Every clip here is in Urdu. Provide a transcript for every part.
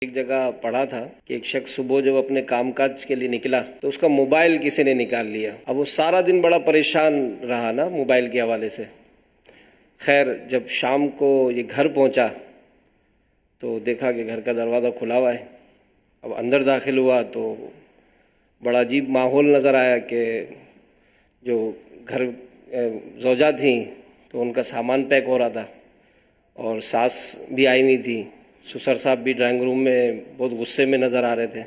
ایک جگہ پڑھا تھا کہ ایک شخص صبح جب اپنے کام کاج کے لیے نکلا تو اس کا موبائل کسی نے نکال لیا. اب وہ سارا دن بڑا پریشان رہا نا موبائل کے حوالے سے. خیر جب شام کو یہ گھر پہنچا تو دیکھا کہ گھر کا دروازہ کھلا ہوا ہے. اب اندر داخل ہوا تو بڑا عجیب ماحول نظر آیا کہ جو گھر زوجہ تھیں تو ان کا سامان پیک ہو رہا تھا اور ساس بھی آئی ہوئی تھی. سسر صاحب بھی ڈرائنگ روم میں بہت غصے میں نظر آ رہے تھے.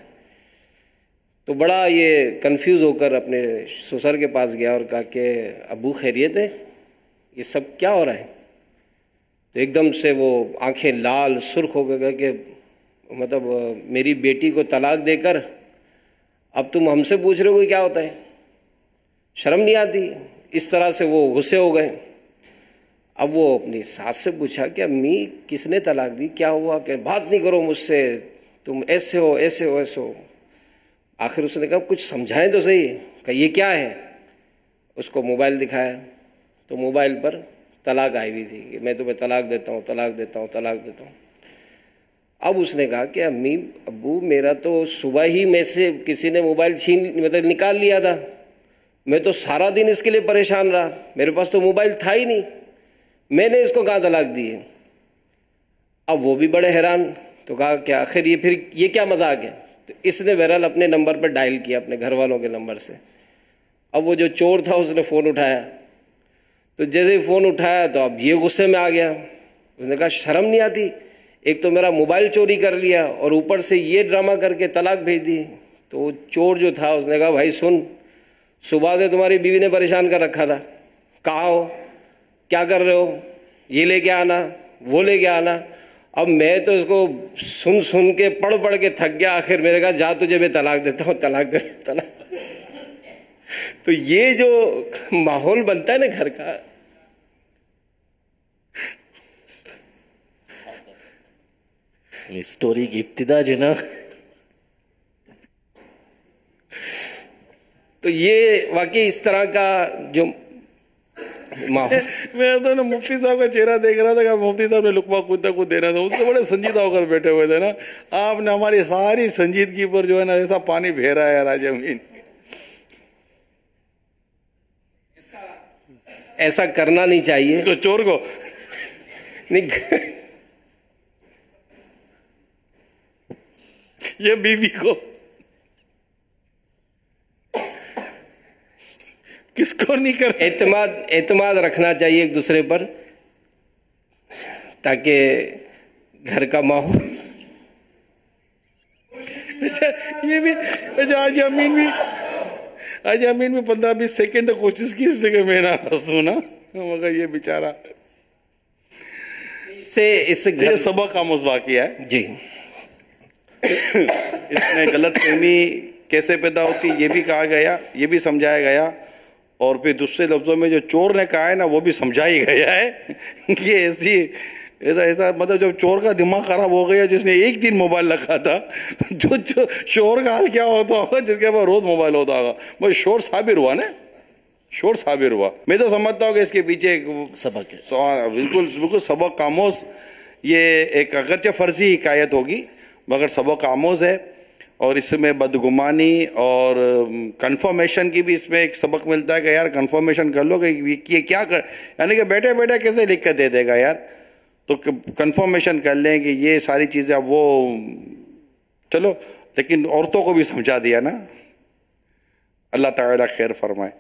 تو بڑا یہ کنفیوز ہو کر اپنے سسر کے پاس گیا اور کہا کہ ابو خیریت ہے، یہ سب کیا ہو رہا ہے؟ تو ایک دم سے وہ آنکھیں لال سرخ ہو گئے کہ مطلب میری بیٹی کو طلاق دے کر اب تم ہم سے پوچھ رہے ہو کہ کیا ہوتا ہے، شرم نہیں آتی؟ اس طرح سے وہ غصے ہو گئے. اب وہ اپنی ساس سے پوچھا کہ امی کس نے طلاق دی، کیا ہوا؟ کہ بات نہیں کرو مجھ سے، تم ایسے ہو ایسے ہو ایسے ہو. آخر اس نے کہا کچھ سمجھائیں تو صحیح کہ یہ کیا ہے. اس کو موبائل دکھایا تو موبائل پر طلاق آئی ہوئی تھی کہ میں تمہیں طلاق دیتا ہوں طلاق دیتا ہوں طلاق دیتا ہوں. اب اس نے کہا کہ امی ابو میرا تو صبح ہی میں سے کسی نے موبائل مطلب نکال لیا تھا، میں تو سارا دن اس کے لیے پریشان رہا، میرے پاس تو موبائل تھا ہی نہیں، میں نے اس کو کہاں طلاق دی ہے. اب وہ بھی بڑے حیران. تو کہا کہ آخر یہ پھر یہ کیا مذاق ہے؟ تو اس نے بہرحال اپنے نمبر پر ڈائل کیا، اپنے گھر والوں کے نمبر سے. اب وہ جو چور تھا اس نے فون اٹھایا. تو جیسے ہی فون اٹھایا تو اب یہ غصے میں آ گیا. اس نے کہا شرم نہیں آتی، ایک تو میرا موبائل چوری کر لیا اور اوپر سے یہ ڈرامہ کر کے طلاق بھیج دی. تو چور جو تھا اس نے کہا بھائی سن، صبح سے تمہاری بیوی نے پریشان کر رکھا تھا، کہاں ہو، کیا کر رہے ہو، یہ لے کے آنا وہ لے کے آنا. اب میں تو اس کو سن کے پڑھ کے تھک گیا. آخر میں نے کہا جا تجھے میں طلاق دیتا ہوں طلاق دیتا طلاق. تو یہ جو ماحول بنتا ہے نا گھر کا، اسٹوری کی ابتدا جو نا، تو یہ واقعی اس طرح کا جو ماحول. میں تو نا مفتی صاحب کا چہرہ دیکھ رہا تھا کہ مفتی صاحب نے لقمہ خود تک دینا تھا. ان سے بڑے سنجیدہ ہو کر بیٹھے ہوئے تھے نا. آپ نے ہماری ساری سنجیدگی پر جو ہے نا ایسا پانی بہہ رہا ہے راج امین. ایسا کرنا نہیں چاہیے. چور کو نہیں، یہ بیوی کو کس کو نہیں کر. اعتماد رکھنا چاہیے ایک دوسرے پر تاکہ گھر کا ماحول. یہ بھی آج امین بھی 15-20 سیکنڈ تک کوشش کی اس نے کہ میں نہ ہنسوں نا، مگر یہ بیچارہ اس یہ سبق آموز واقعہ ہے. جی اس میں غلط فہمی کیسے پیدا ہوتی یہ بھی کہا گیا، یہ بھی سمجھایا گیا، اور پھر دوسرے لفظوں میں جو چور نے کہا ہے نا وہ بھی سمجھائی گیا ہے. یہ ایسا مطلب جب چور کا دماغ خراب ہو گیا جس نے ایک دن موبائل رکھا تھا، جو شور کا حال کیا ہوتا ہوگا جس کے پاس روز موبائل ہوتا ہوگا. بس شور صابر ہوا نا، شور صابر ہوا. میں تو سمجھتا ہوں کہ اس کے پیچھے ایک سبق ہے. بالکل سبق آموز، یہ ایک اگرچہ فرضی حکایت ہوگی مگر سبق آموز ہے. اور اس میں بدگمانی اور کنفرمیشن کی بھی اس میں ایک سبق ملتا ہے کہ یار کنفرمیشن کر لو کہ یہ کیا کر، یعنی کہ بیٹھے بیٹھے کیسے لکھ کر دے دے گا یار. تو کنفرمیشن کر لیں کہ یہ ساری چیزیں اب وہ چلو، لیکن عورتوں کو بھی سمجھا دیا نا. اللہ تعالیٰ خیر فرمائے.